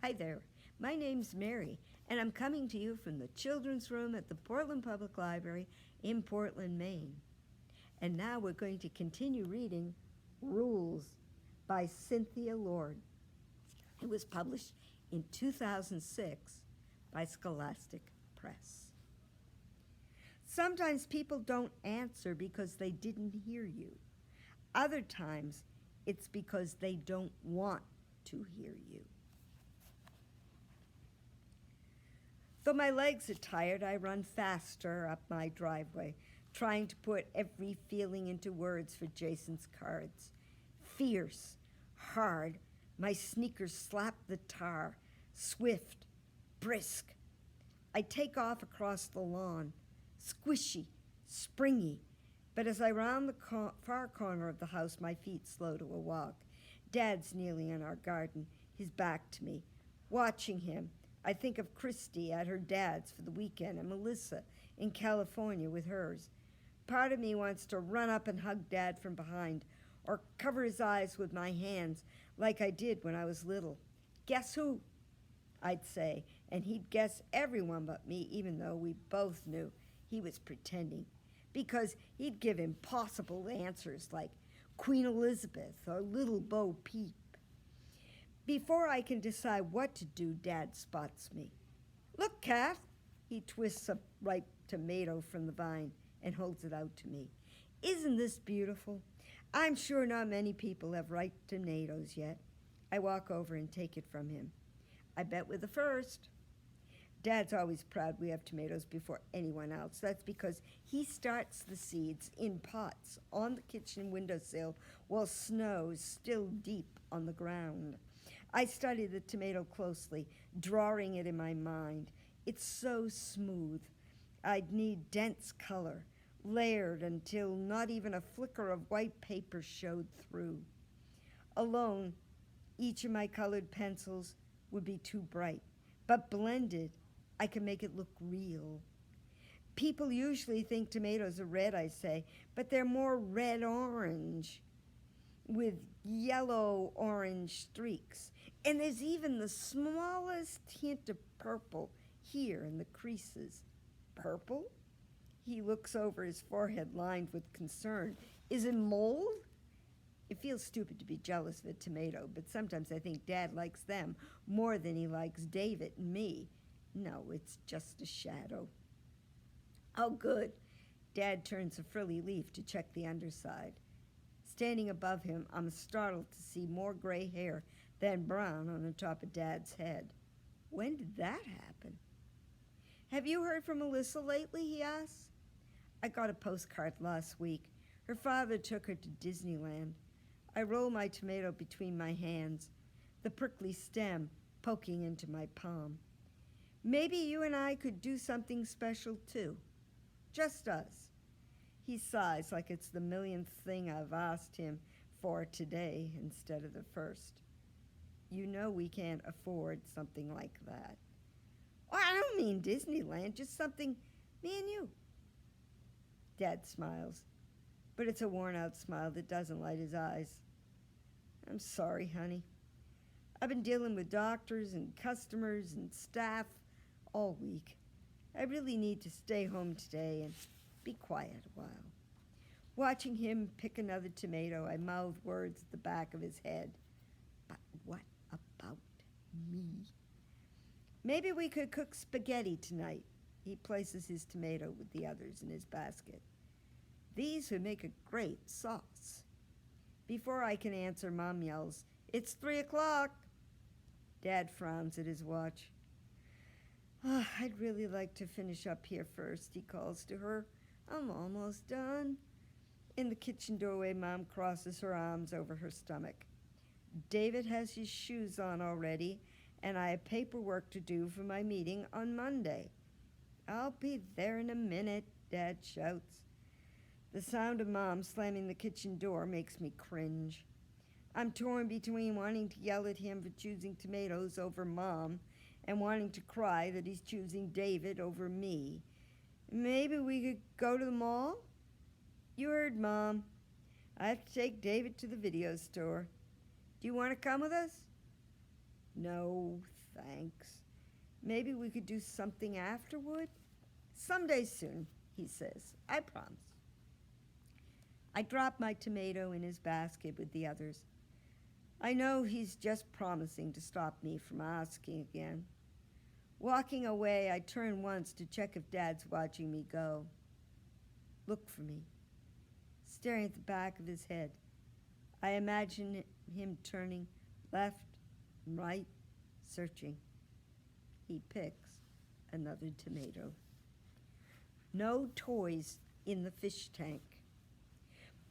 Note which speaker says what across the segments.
Speaker 1: Hi there. My name's Mary, and I'm coming to you from the children's room at the Portland Public Library in Portland, Maine. And now we're going to continue reading Rules by Cynthia Lord. It was published in 2006 by Scholastic Press. Sometimes people don't answer because they didn't hear you. Other times, it's because they don't want to hear you. Though my legs are tired, I run faster up my driveway, trying to put every feeling into words for Jason's cards. Fierce, hard, my sneakers slap the tar, swift, brisk. I take off across the lawn, squishy, springy, but as I round the far corner of the house, my feet slow to a walk. Dad's kneeling in our garden, his back to me. Watching him, I think of Christy at her dad's for the weekend and Melissa in California with hers. Part of me wants to run up and hug Dad from behind or cover his eyes with my hands like I did when I was little. Guess who? I'd say, and he'd guess everyone but me, even though we both knew he was pretending, because he'd give impossible answers like Queen Elizabeth or Little Bo Peep. Before I can decide what to do, Dad spots me. Look, Cat. He twists a ripe tomato from the vine and holds it out to me. Isn't this beautiful? I'm sure not many people have ripe tomatoes yet. I walk over and take it from him. I bet we're the first. Dad's always proud we have tomatoes before anyone else. That's because he starts the seeds in pots on the kitchen windowsill while snow's still deep on the ground. I study the tomato closely, drawing it in my mind. It's so smooth. I'd need dense color, layered until not even a flicker of white paper showed through. Alone, each of my colored pencils would be too bright, but blended, I can make it look real. People usually think tomatoes are red, I say, but they're more red-orange with yellow-orange streaks. And there's even the smallest hint of purple here in the creases. Purple? He looks over his forehead lined with concern. Is it mold? It feels stupid to be jealous of a tomato, but sometimes I think Dad likes them more than he likes David and me. No, it's just a shadow. Oh, good. Dad turns a frilly leaf to check the underside. Standing above him, I'm startled to see more gray hair than brown on the top of Dad's head. When did that happen? Have you heard from Melissa lately, he asks. I got a postcard last week. Her father took her to Disneyland. I roll my tomato between my hands, the prickly stem poking into my palm. Maybe you and I could do something special too. Just us. He sighs like it's the millionth thing I've asked him for today instead of the first. You know we can't afford something like that. Oh, I don't mean Disneyland, just something me and you. Dad smiles, but it's a worn-out smile that doesn't light his eyes. I'm sorry, honey. I've been dealing with doctors and customers and staff all week. I really need to stay home today and be quiet a while. Watching him pick another tomato, I mouth words at the back of his head. But what about me? Maybe we could cook spaghetti tonight. He places his tomato with the others in his basket. These would make a great sauce. Before I can answer, Mom yells, "It's 3:00. Dad frowns at his watch. Oh, I'd really like to finish up here first, he calls to her. I'm almost done. In the kitchen doorway, Mom crosses her arms over her stomach. David has his shoes on already, and I have paperwork to do for my meeting on Monday. I'll be there in a minute, Dad shouts. The sound of Mom slamming the kitchen door makes me cringe. I'm torn between wanting to yell at him for choosing tomatoes over Mom and wanting to cry that he's choosing David over me. Maybe we could go to the mall? You heard Mom. I have to take David to the video store. Do you want to come with us? No, thanks. Maybe we could do something afterward? Someday soon, he says. I promise. I drop my tomato in his basket with the others. I know he's just promising to stop me from asking again. Walking away, I turn once to check if Dad's watching me go. Look for me. Staring at the back of his head, I imagine him turning left and right, searching. He picks another tomato. No toys in the fish tank.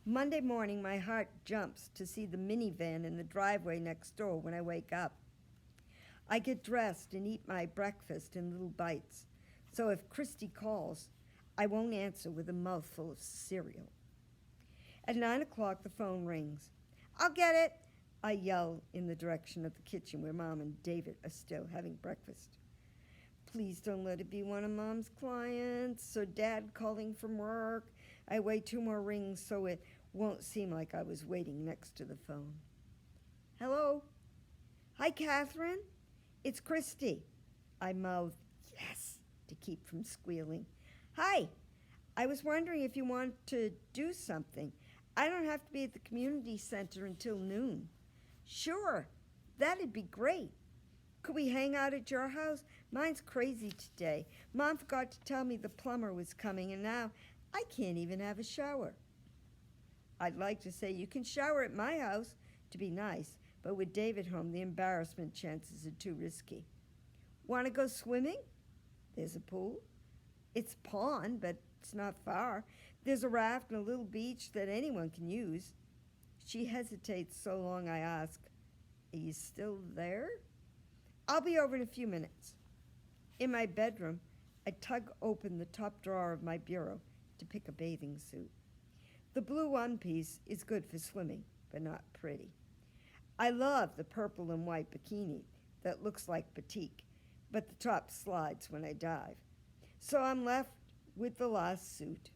Speaker 1: Monday morning, my heart jumps to see the minivan in the driveway next door when I wake up. I get dressed and eat my breakfast in little bites, so if Christy calls, I won't answer with a mouthful of cereal. At 9 o'clock, the phone rings. I'll get it, I yell in the direction of the kitchen where Mom and David are still having breakfast. Please don't let it be one of Mom's clients or Dad calling from work. I wait 2 more rings so it won't seem like I was waiting next to the phone. Hello? Hi, Catherine. It's Christy. I mouth yes to keep from squealing. Hi. I was wondering if you want to do something. I don't have to be at the community center until noon. Sure. That'd be great. Could we hang out at your house? Mine's crazy today. Mom forgot to tell me the plumber was coming, and now I can't even have a shower. I'd like to say you can shower at my house to be nice, but with David home, the embarrassment chances are too risky. Want to go swimming? There's a pool. It's a pond, but it's not far. There's a raft and a little beach that anyone can use. She hesitates so long I ask, are you still there? I'll be over in a few minutes. In my bedroom, I tug open the top drawer of my bureau to pick a bathing suit. The blue one-piece is good for swimming, but not pretty. I love the purple and white bikini that looks like batik, but the top slides when I dive. So I'm left with the last suit,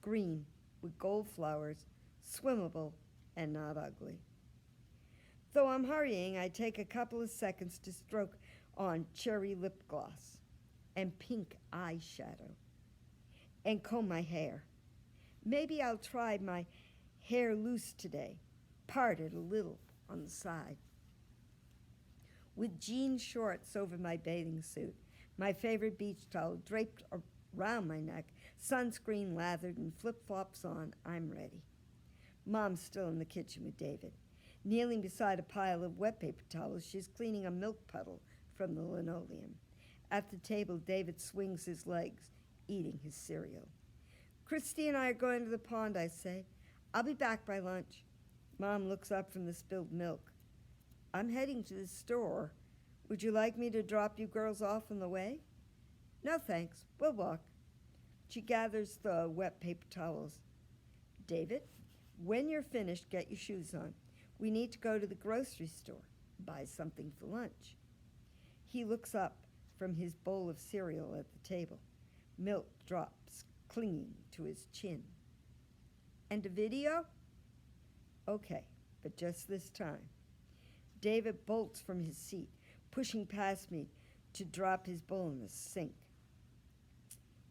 Speaker 1: green with gold flowers, swimmable and not ugly. Though I'm hurrying, I take a couple of seconds to stroke on cherry lip gloss and pink eyeshadow and comb my hair. Maybe I'll try my hair loose today, parted a little on the side. With jean shorts over my bathing suit, my favorite beach towel draped around my neck, sunscreen lathered, and flip-flops on, I'm ready. Mom's still in the kitchen with David. Kneeling beside a pile of wet paper towels, she's cleaning a milk puddle from the linoleum. At the table, David swings his legs, eating his cereal. Christy and I are going to the pond, I say. I'll be back by lunch. Mom looks up from the spilled milk. I'm heading to the store. Would you like me to drop you girls off on the way? No, thanks. We'll walk. She gathers the wet paper towels. David, when you're finished, get your shoes on. We need to go to the grocery store, buy something for lunch. He looks up from his bowl of cereal at the table. Milk drops, clinging to his chin. And a video? Okay, but just this time. David bolts from his seat, pushing past me to drop his bowl in the sink.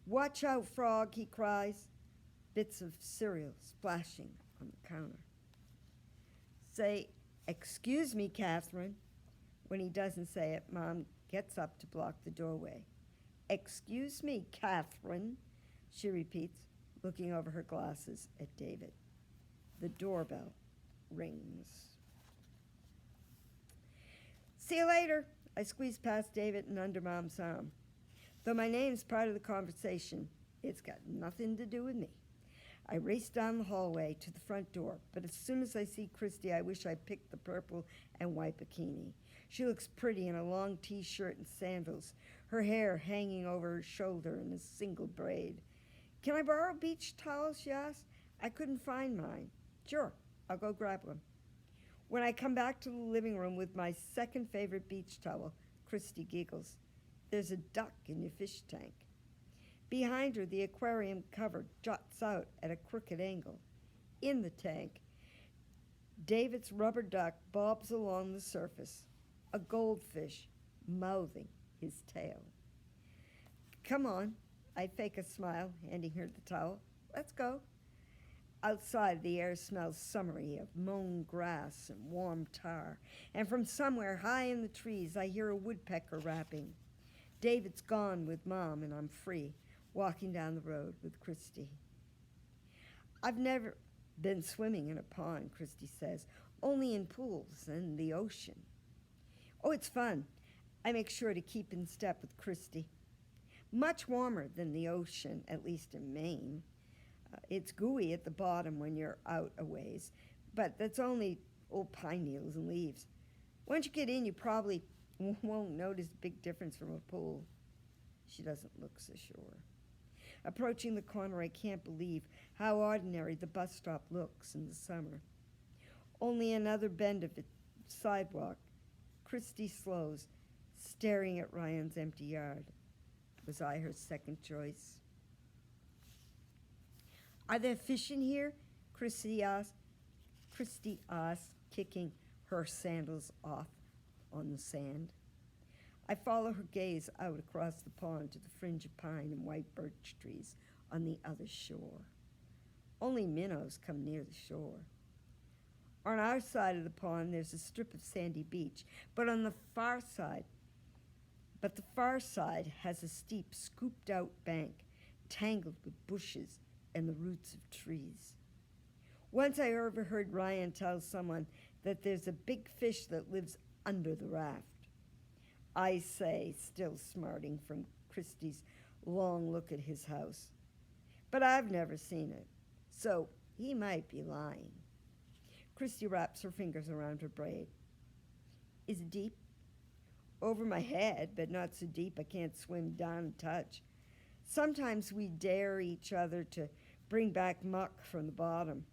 Speaker 1: Watch out, Frog, he cries, bits of cereal splashing on the counter. Say, excuse me, Catherine. When he doesn't say it, Mom gets up to block the doorway. Excuse me, Catherine, she repeats, looking over her glasses at David. The doorbell rings. See you later. I squeeze past David and under Mom's arm. Though my name's part of the conversation, it's got nothing to do with me. I race down the hallway to the front door, but as soon as I see Christy, I wish I'd picked the purple and white bikini. She looks pretty in a long t-shirt and sandals, her hair hanging over her shoulder in a single braid. Can I borrow beach towels, she asked. I couldn't find mine. Sure, I'll go grab one. When I come back to the living room with my second favorite beach towel, Christy giggles. There's a duck in your fish tank. Behind her, the aquarium cover juts out at a crooked angle. In the tank, David's rubber duck bobs along the surface, a goldfish mouthing his tale. Come on, I fake a smile, handing her the towel. Let's go. Outside, the air smells summery of mown grass and warm tar, and from somewhere high in the trees, I hear a woodpecker rapping. David's gone with Mom, and I'm free, walking down the road with Christy. I've never been swimming in a pond, Christy says, only in pools and the ocean. Oh, it's fun. I make sure to keep in step with Christy. Much warmer than the ocean, at least in Maine. It's gooey at the bottom when you're out a ways, but that's only old pine needles and leaves. Once you get in, you probably won't notice a big difference from a pool. She doesn't look so sure. Approaching the corner, I can't believe how ordinary the bus stop looks in the summer. Only another bend of the sidewalk. Christy slows, staring at Ryan's empty yard. Was I her second choice? Are there fish in here? Christy asked, kicking her sandals off on the sand. I follow her gaze out across the pond to the fringe of pine and white birch trees on the other shore. Only minnows come near the shore. On our side of the pond, there's a strip of sandy beach, but the far side has a steep, scooped-out bank, tangled with bushes and the roots of trees. Once I overheard Ryan tell someone that there's a big fish that lives under the raft. I say, still smarting from Christy's long look at his house. But I've never seen it, so he might be lying. Christy wraps her fingers around her braid. Is it deep? Over my head, but not so deep I can't swim down and touch. Sometimes we dare each other to bring back muck from the bottom.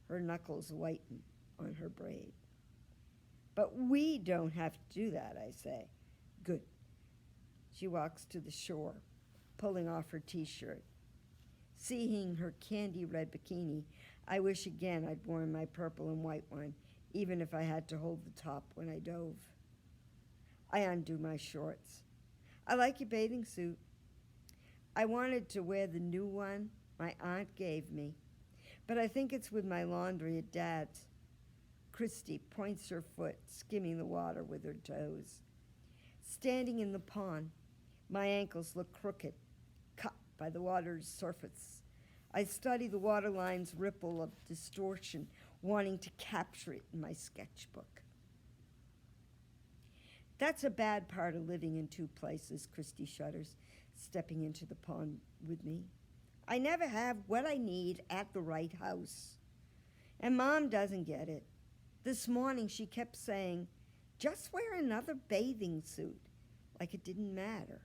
Speaker 1: Her knuckles whiten on her braid. But we don't have to do that, I say. Good. She walks to the shore, pulling off her t-shirt. Seeing her candy red bikini, I wish again I'd worn my purple and white one, even if I had to hold the top when I dove. I undo my shorts. I like your bathing suit. I wanted to wear the new one my aunt gave me, but I think it's with my laundry at Dad's. Christy points her foot, skimming the water with her toes. Standing in the pond, my ankles look crooked, cut by the water's surface. I study the waterline's ripple of distortion, wanting to capture it in my sketchbook. That's a bad part of living in two places, Christy shudders, stepping into the pond with me. I never have what I need at the right house. And Mom doesn't get it. This morning she kept saying, just wear another bathing suit, like it didn't matter.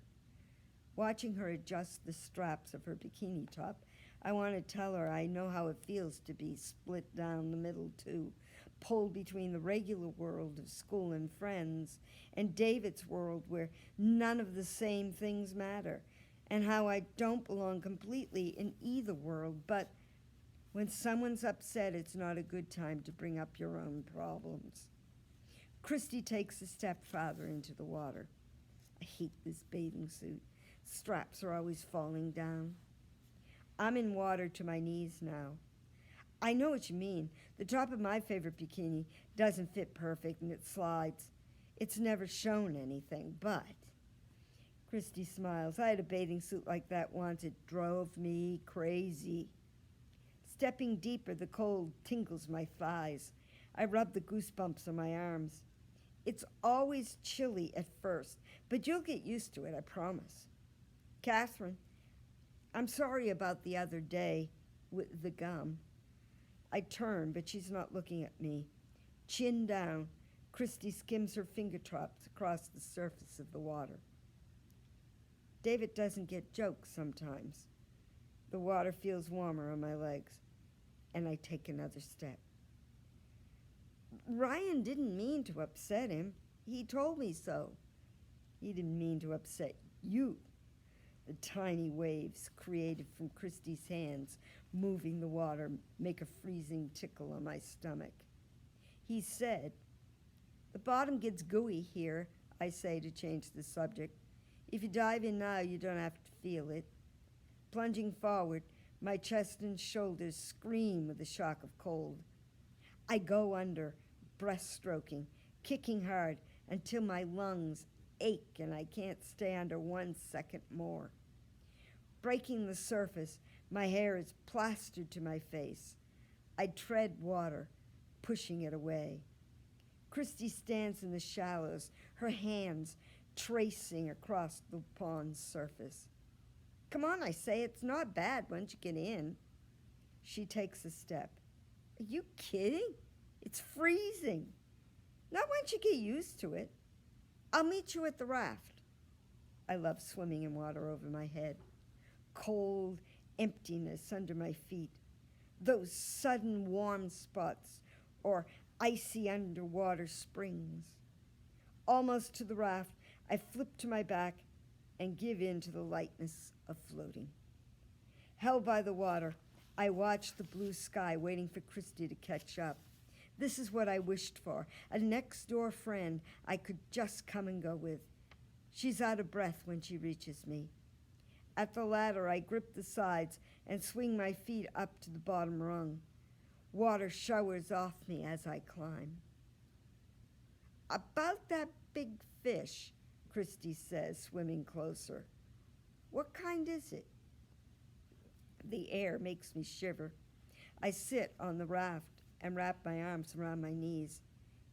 Speaker 1: Watching her adjust the straps of her bikini top, I want to tell her I know how it feels to be split down the middle too, pulled between the regular world of school and friends and David's world where none of the same things matter, and how I don't belong completely in either world, but when someone's upset, it's not a good time to bring up your own problems. Christy takes a step farther into the water. I hate this bathing suit. Straps are always falling down. I'm in water to my knees now. I know what you mean. The top of my favorite bikini doesn't fit perfect and it slides. It's never shown anything, but... Christy smiles. I had a bathing suit like that once. It drove me crazy. Stepping deeper, the cold tingles my thighs. I rub the goosebumps on my arms. It's always chilly at first, but you'll get used to it, I promise. Catherine, I'm sorry about the other day with the gum. I turn, but she's not looking at me. Chin down, Christy skims her fingertips across the surface of the water. David doesn't get jokes sometimes. The water feels warmer on my legs, and I take another step. Ryan didn't mean to upset him. He told me so. He didn't mean to upset you. The tiny waves created from Christy's hands moving the water make a freezing tickle on my stomach. He said, the bottom gets gooey here. I say to change the subject. If you dive in now, you don't have to feel it. Plunging forward, my chest and shoulders scream with the shock of cold. I go under, breaststroking, kicking hard until my lungs ache and I can't stay under 1 second more. Breaking the surface, my hair is plastered to my face. I tread water, pushing it away. Christy stands in the shallows, her hands tracing across the pond's surface. Come on, I say, it's not bad once you get in. She takes a step. Are you kidding? It's freezing. Not once you get used to it. I'll meet you at the raft. I love swimming in water over my head. Cold emptiness under my feet. Those sudden warm spots or icy underwater springs. Almost to the raft, I flip to my back and give in to the lightness of floating. Held by the water, I watch the blue sky waiting for Christy to catch up. This is what I wished for, a next-door friend I could just come and go with. She's out of breath when she reaches me. At the ladder, I grip the sides and swing my feet up to the bottom rung. Water showers off me as I climb. About that big fish, Christy says, swimming closer. What kind is it? The air makes me shiver. I sit on the raft and wrap my arms around my knees.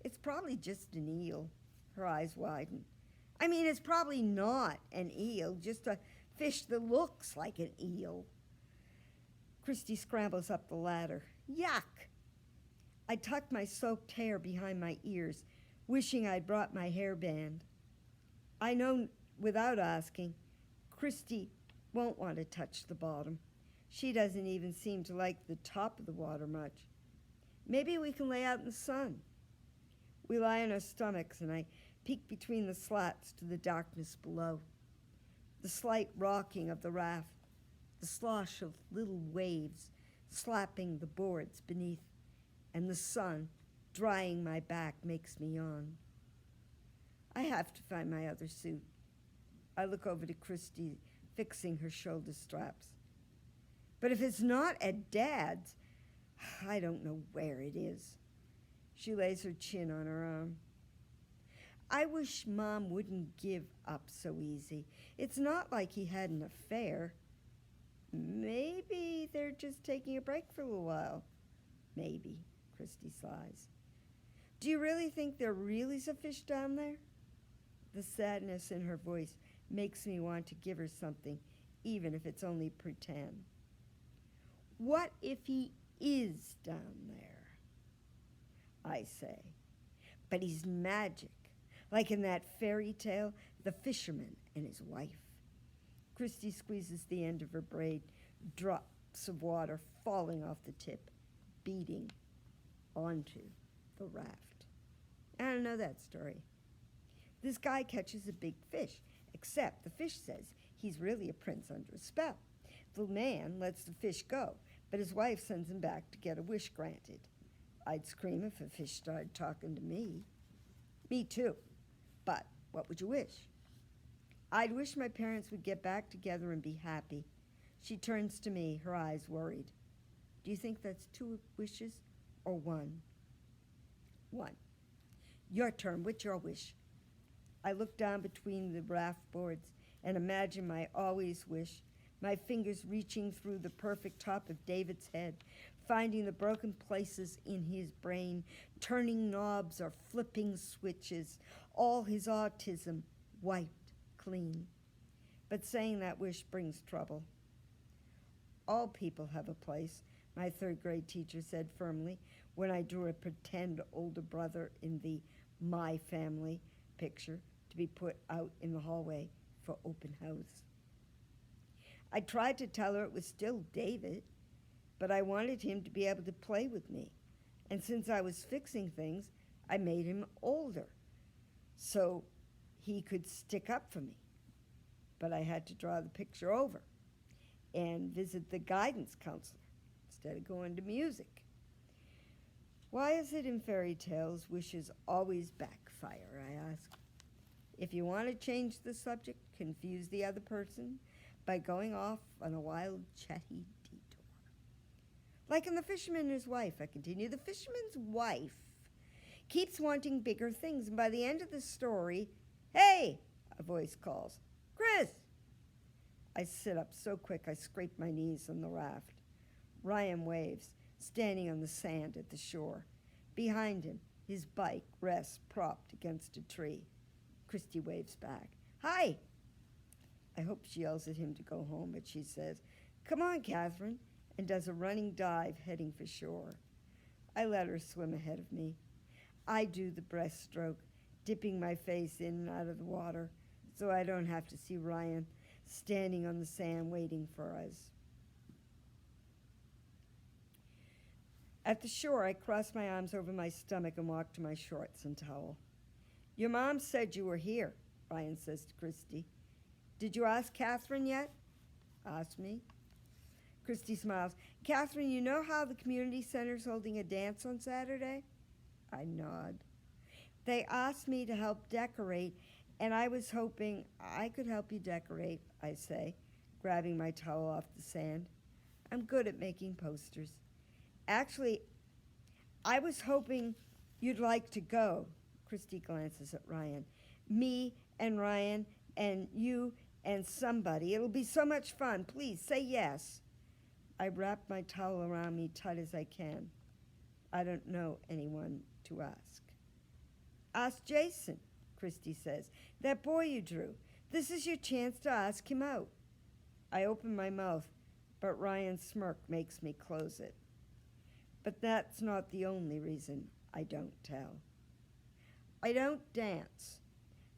Speaker 1: It's probably just an eel. Her eyes widen. I mean, it's probably not an eel, just a fish that looks like an eel. Christy scrambles up the ladder. Yuck! I tuck my soaked hair behind my ears, wishing I'd brought my hairband. I know without asking, Christy won't want to touch the bottom. She doesn't even seem to like the top of the water much. Maybe we can lay out in the sun. We lie on our stomachs, and I peek between the slats to the darkness below. The slight rocking of the raft, the slosh of little waves slapping the boards beneath, and the sun drying my back makes me yawn. I have to find my other suit. I look over to Christy, fixing her shoulder straps. But if it's not at Dad's, I don't know where it is. She lays her chin on her arm. I wish Mom wouldn't give up so easy. It's not like he had an affair. Maybe they're just taking a break for a little while. Maybe, Christy sighs. Do you really think there really is a fish down there? The sadness in her voice makes me want to give her something, even if it's only pretend. What if he is down there? I say. But he's magic, like in that fairy tale, The Fisherman and His Wife. Christy squeezes the end of her braid, drops of water falling off the tip, beating onto the raft. I don't know that story. This guy catches a big fish, except the fish says he's really a prince under a spell. The man lets the fish go, but his wife sends him back to get a wish granted. I'd scream if a fish started talking to me. Me too. But what would you wish? I'd wish my parents would get back together and be happy. She turns to me, her eyes worried. Do you think that's 2 wishes or 1? 1. Your turn. What's your wish? I look down between the raft boards and imagine my always wish, my fingers reaching through the perfect top of David's head, finding the broken places in his brain, turning knobs or flipping switches, all his autism wiped clean. But saying that wish brings trouble. All people have a place, my 3rd grade teacher said firmly when I drew a pretend older brother in the My Family picture to be put out in the hallway for open house. I tried to tell her it was still David, but I wanted him to be able to play with me. And since I was fixing things, I made him older so he could stick up for me. But I had to draw the picture over and visit the guidance counselor instead of going to music. Why is it in fairy tales wishes always backfire, I ask? If you want to change the subject, confuse the other person by going off on a wild, chatty detour. Like in The Fisherman and His Wife, I continue. The fisherman's wife keeps wanting bigger things, and by the end of the story, "Hey!" a voice calls. "Chris!" I sit up so quick I scrape my knees on the raft. Ryan waves, standing on the sand at the shore. Behind him, his bike rests propped against a tree. Christy waves back. "Hi!" I hope she yells at him to go home, but she says, "Come on, Catherine," and does a running dive heading for shore. I let her swim ahead of me. I do the breaststroke, dipping my face in and out of the water so I don't have to see Ryan standing on the sand waiting for us. At the shore, I cross my arms over my stomach and walk to my shorts and towel. "Your mom said you were here," Ryan says to Christy. "Did you ask Catherine yet?" "Ask me?" Christy smiles. "Catherine, you know how the community center's holding a dance on Saturday?" I nod. "They asked me to help decorate, and I was hoping I could help you decorate," I say, grabbing my towel off the sand. I'm good at making posters. "Actually, I was hoping you'd like to go." Christy glances at Ryan. "Me and Ryan and you and somebody. It'll be so much fun. Please say yes." I wrap my towel around me tight as I can. I don't know anyone to ask. "Ask Jason," Christy says. "That boy you drew. This is your chance to ask him out." I open my mouth, but Ryan's smirk makes me close it. But that's not the only reason I don't tell. I don't dance.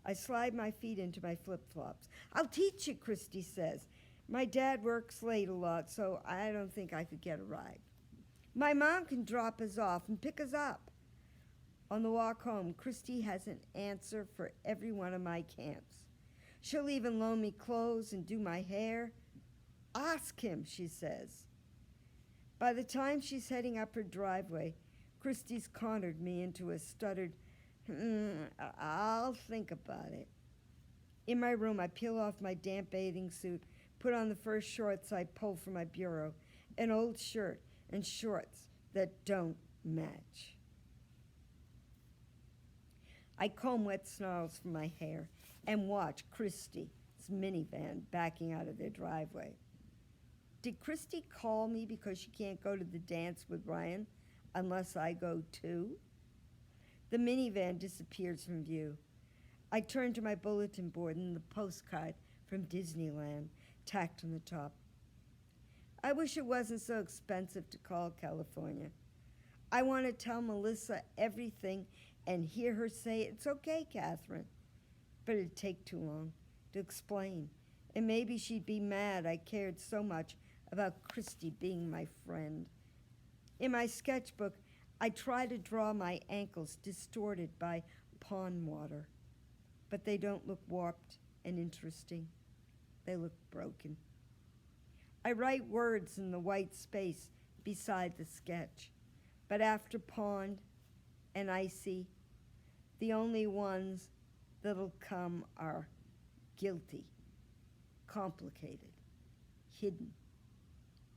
Speaker 1: I slide my feet into my flip-flops. "I'll teach you," Christy says. "My dad works late a lot, so I don't think I could get a ride. My mom can drop us off and pick us up." On the walk home, Christy has an answer for every one of my camps. She'll even loan me clothes and do my hair. "Ask him," she says. By the time she's heading up her driveway, Christy's cornered me into a stuttered, "I'll think about it." In my room, I peel off my damp bathing suit, put on the first shorts I pull from my bureau, an old shirt, and shorts that don't match. I comb wet snarls from my hair and watch Christy's minivan backing out of their driveway. Did Christy call me because she can't go to the dance with Ryan unless I go too? The minivan disappears from view. I turn to my bulletin board and the postcard from Disneyland tacked on the top. I wish it wasn't so expensive to call California. I want to tell Melissa everything and hear her say, "It's okay, Catherine." But it'd take too long to explain. And maybe she'd be mad I cared so much about Christy being my friend. In my sketchbook, I try to draw my ankles distorted by pond water. But they don't look warped and interesting. They look broken. I write words in the white space beside the sketch. But after pond and icy, the only ones that'll come are guilty, complicated, hidden,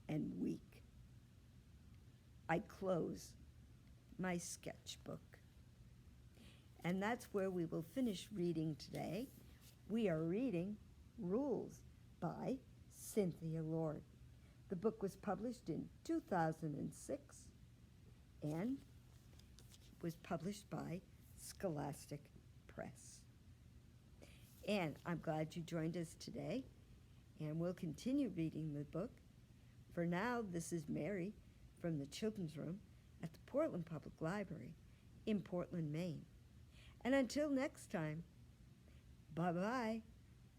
Speaker 1: and weak. I close my sketchbook. And that's where we will finish reading today. We are reading Rules by Cynthia Lord. The book was published in 2006 and was published by Scholastic Press. And I'm glad you joined us today, and we'll continue reading the book. For now, this is Mary from the Children's Room at the Portland Public Library in Portland, Maine. And until next time, bye-bye.